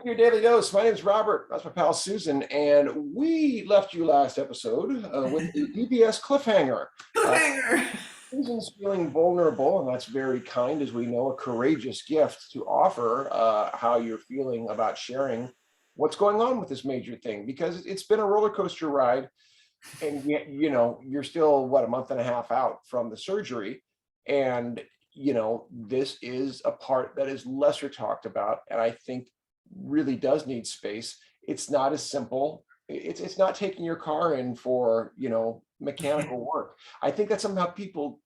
Your daily dose. My name's Robert. That's my pal Susan, and we left you last episode with a DBS cliffhanger. Uh, Cliffhanger. Susan's feeling vulnerable, and that's very kind, as we know, a courageous gift to offer how you're feeling about sharing what's going on with this major thing, because it's been a roller coaster ride, and yet, you're still what, a month and a half out from the surgery, and this is a part that is lesser talked about, and I think really does need space. It's not as simple. It's not taking your car in for, mechanical work. I think that somehow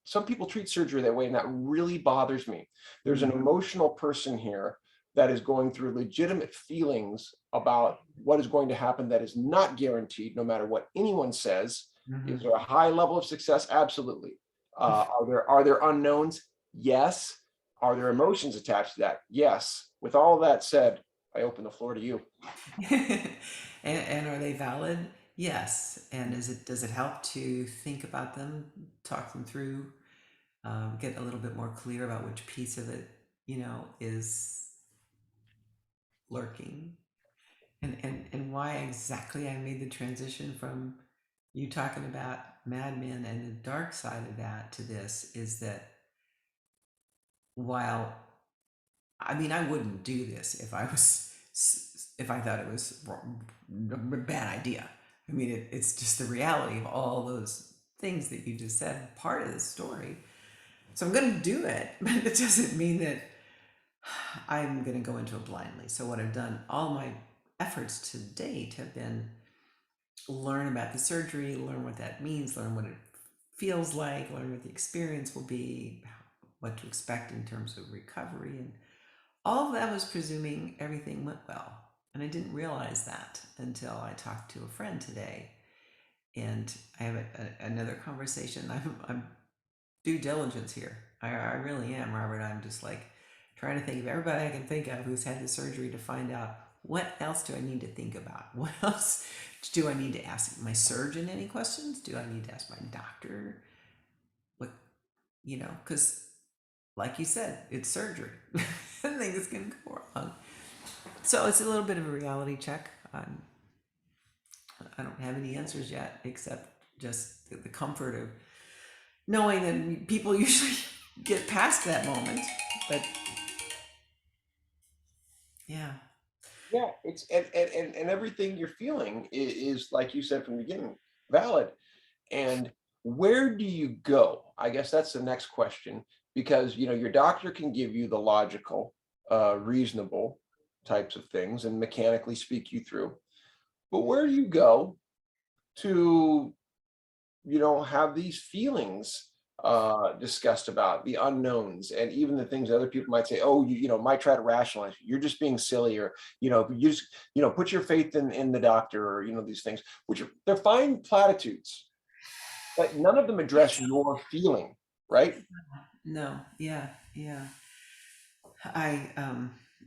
some people treat surgery that way, and that really bothers me. There's an emotional person here that is going through legitimate feelings about what is going to happen that is not guaranteed, no matter what anyone says. Is Mhm. there a high level of success? Absolutely. Are there unknowns? Yes. Are there emotions attached to that? Yes. With all of that said, I open the floor to you. And are they valid? Yes. And does it help to think about them, talk them through, get a little bit more clear about which piece of it, is lurking, and why exactly I made the transition from you talking about Mad Men and the dark side of that to this is that while I wouldn't do this if I thought it was a bad idea. It's just the reality of all those things that you just said, part of the story. So I'm going to do it, but it doesn't mean that I'm going to go into it blindly. So what I've done, all my efforts to date have been learn about the surgery, learn what that means, learn what it feels like, learn what the experience will be, what to expect in terms of recovery, and all of that was presuming everything went well. And I didn't realize that until I talked to a friend today. And I have another conversation. I'm due diligence here. I really am, Robert. I'm just like trying to think of everybody I can think of who's had the surgery to find out what else do I need to think about? What else do I need to ask my surgeon any questions? Do I need to ask my doctor? What, because like you said, it's surgery. Things can go wrong. So it's a little bit of a reality check. I don't have any answers yet, except just the comfort of knowing that people usually get past that moment. But yeah. Yeah, it's and everything you're feeling is, like you said from the beginning, valid. And where do you go? I guess that's the next question, because your doctor can give you the logical, reasonable types of things and mechanically speak you through. But where do you go to have these feelings discussed about the unknowns, and even the things other people might say, oh, might try to rationalize, you're just being silly, or you just put your faith in the doctor, or these things, which they're fine platitudes, but none of them address your feeling, right? No. Yeah. Yeah. I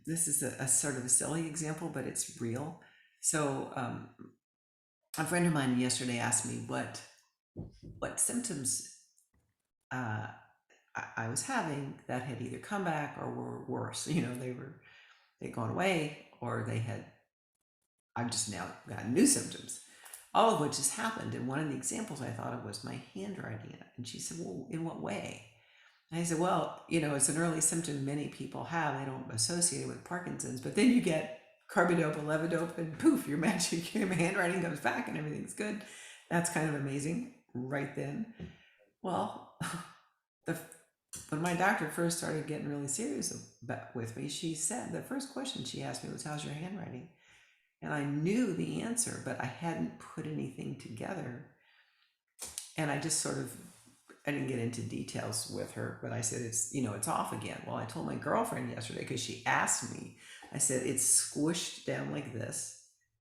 This is a sort of a silly example, but it's real. So a friend of mine yesterday asked me what symptoms uh, I was having that had either come back or were worse. They'd gone away, or I've just now got new symptoms, all of which has happened. And one of the examples I thought of was my handwriting. And she said, well, in what way? And I said, well, it's an early symptom many people have. They don't associate it with Parkinson's, but then you get carbidopa, levodopa, and poof, your magic, your handwriting comes back and everything's good. That's kind of amazing right then. Well, the when my doctor first started getting really serious with me, she said the first question she asked me was, how's your handwriting? And I knew the answer, but I hadn't put anything together. And I just sort of, I didn't get into details with her, but I said, it's off again. Well, I told my girlfriend yesterday, because she asked me, I said, it's squished down like this.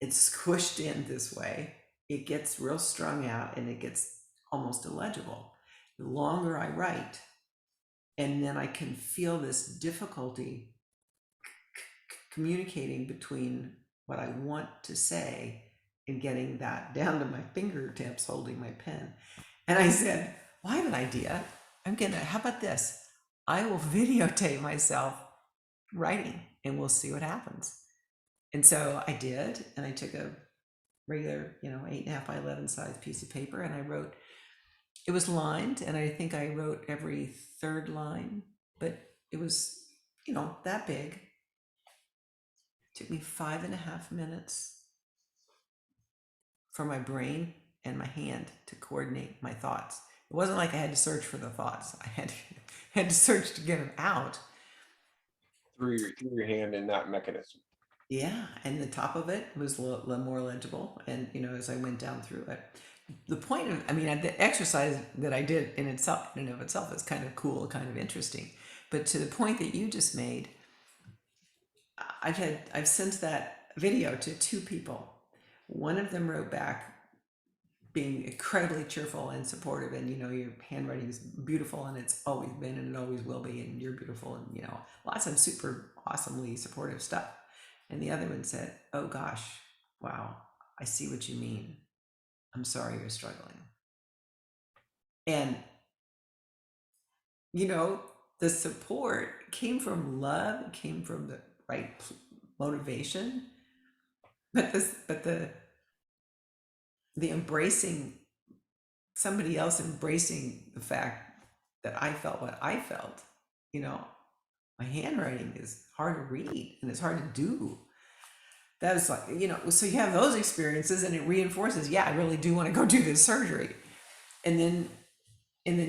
It's squished in this way. It gets real strung out and it gets almost illegible. The longer I write, and then I can feel this difficulty communicating between what I want to say and getting that down to my fingertips holding my pen. And I said, well, I have an idea. How about this? I will videotape myself writing and we'll see what happens. And so I did, and I took a regular, 8.5 by 11 size piece of paper, and I wrote. It was lined, and I think I wrote every third line, but it was, that big. It took me 5.5 minutes for my brain and my hand to coordinate my thoughts. It wasn't like I had to search for the thoughts. I had to search to get them out. Through your hand in that mechanism. Yeah, and the top of it was more legible. And as I went down through it, the point of, I mean, the exercise that I did in and of itself is kind of cool, kind of interesting. But to the point that you just made, I've sent that video to two people. One of them wrote back being incredibly cheerful and supportive, and your handwriting is beautiful, and it's always been, and it always will be, and you're beautiful, and lots of super awesomely supportive stuff. And the other one said, "Oh gosh, wow, I see what you mean. I'm sorry you're struggling." And you know the support came from love, came from the right motivation, but the embracing, somebody else embracing the fact that I felt what I felt. You know, my handwriting is hard to read and it's hard to do. That was like, so you have those experiences and it reinforces, yeah, I really do want to go do this surgery. And then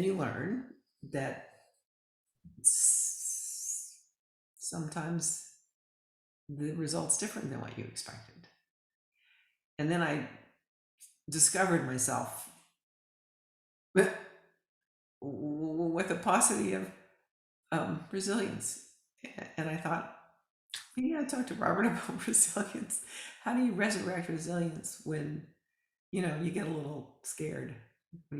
you learn that sometimes the result's different than what you expected. And then I discovered myself with, with a paucity of resilience. And I thought, maybe I talked to Robert about resilience. How do you resurrect resilience when, you get a little scared? I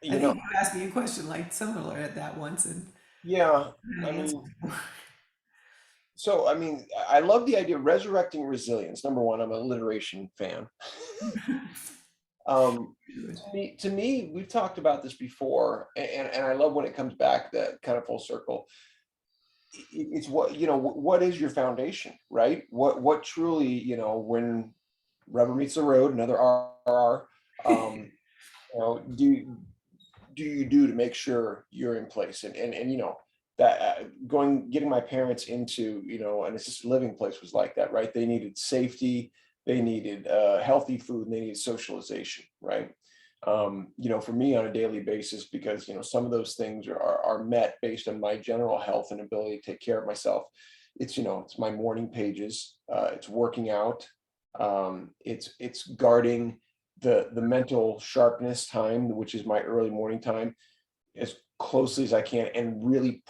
You know, think you asked me a question like similar at that once, and yeah, I I answered. mean, so I mean, I love the idea of resurrecting resilience. Number one, I'm an alliteration fan. To me, we've talked about this before, and I love when it comes back that kind of full circle. It's what, what is your foundation, right? What truly, when rubber meets the road, another R, you know, do you do to make sure you're in place? And that getting my parents into an assisted living place was like that, right? They needed safety, they needed healthy food, and they needed socialization, right? For me on a daily basis, because some of those things are met based on my general health and ability to take care of myself. It's my morning pages, it's working out, it's guarding the mental sharpness time, which is my early morning time, as closely as I can, and really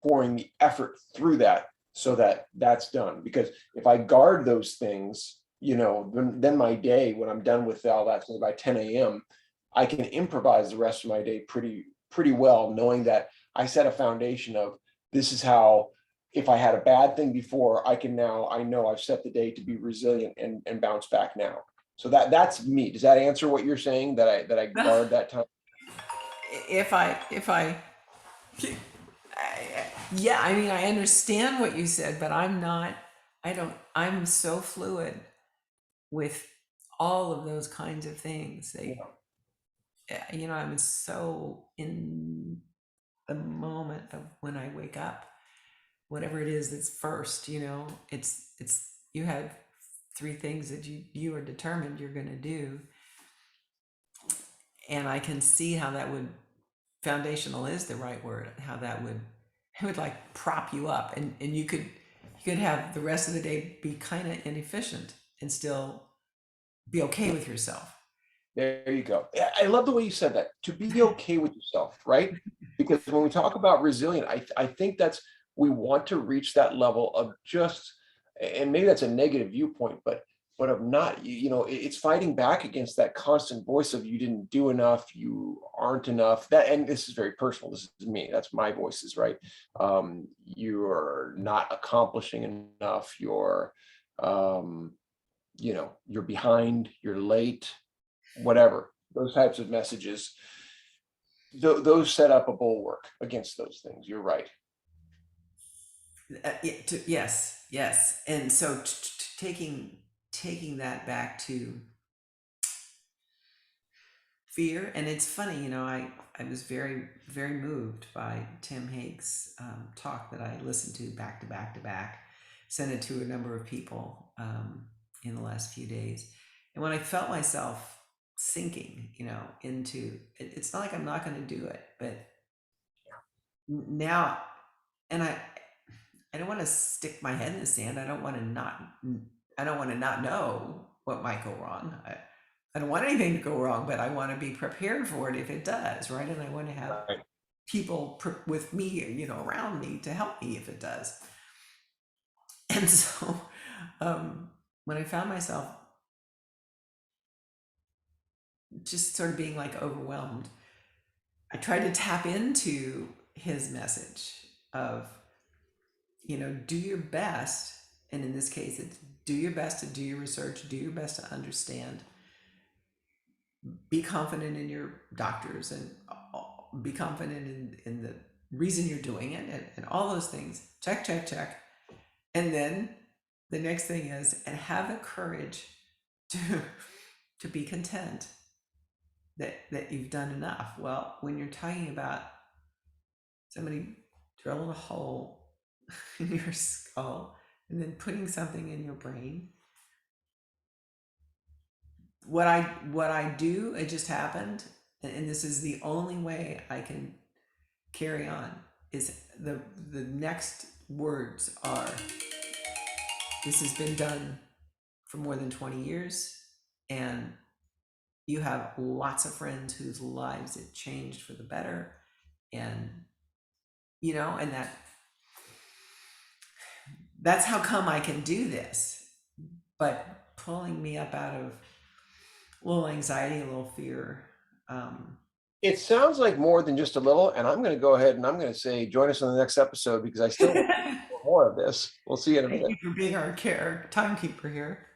pouring the effort through that so that that's done. Because if I guard those things, then my day, when I'm done with all that, so by 10 a.m., I can improvise the rest of my day pretty well, knowing that I set a foundation of, this is how, if I had a bad thing before, I know I've set the day to be resilient and bounce back now. So that's me. Does that answer what you're saying? That I guard that time? If I yeah, I mean, I understand what you said, but I'm not. I don't. I'm so fluid with all of those kinds of things. I'm so in the moment of when I wake up, whatever it is that's first. It's you have three things that you are determined you're going to do, and I can see how that would, foundational is the right word, how that would, it would like prop you up, and you could have the rest of the day be kind of inefficient and still be okay with yourself. There you go. Yeah, I love the way you said that. To be okay with yourself, right? Because when we talk about resilient, I think we want to reach that level of just, and maybe that's a negative viewpoint, but of not, it's fighting back against that constant voice of, you didn't do enough, you aren't enough. That, and this is very personal. This is me. That's my voices, right? You're not accomplishing enough. Um, you're behind. You're late, whatever, those types of messages, those set up a bulwark against those things. You're right. Yes, yes. And so taking that back to fear, and it's funny, I was very moved by Tim Haig's talk that I listened to back to back to back, sent it to a number of people in the last few days, and when I felt myself sinking, into it, it's not like I'm not going to do it, but now, and I don't want to stick my head in the sand. I don't want to not know what might go wrong. I don't want anything to go wrong, but I want to be prepared for it if it does, right? And I want to have Right. people with me, around me to help me if it does. And so, when I found myself just sort of being like overwhelmed, I tried to tap into his message of, do your best. And in this case, it's do your best to do your research, do your best to understand, be confident in your doctors, and be confident in the reason you're doing it, and all those things. Check, check, check. And then the next thing is, and have the courage to to be content that you've done enough. Well, when you're talking about somebody drilling a hole in your skull and then putting something in your brain, what I do, it just happened, and this is the only way I can carry on, is the next words are, this has been done for more than 20 years, and you have lots of friends whose lives it changed for the better, and and that's how come I can do this. But pulling me up out of a little anxiety, a little fear. It sounds like more than just a little, and I'm going to go ahead and I'm going to say join us on the next episode because I still want Thank more of this. We'll see you in a minute. you for being our timekeeper here.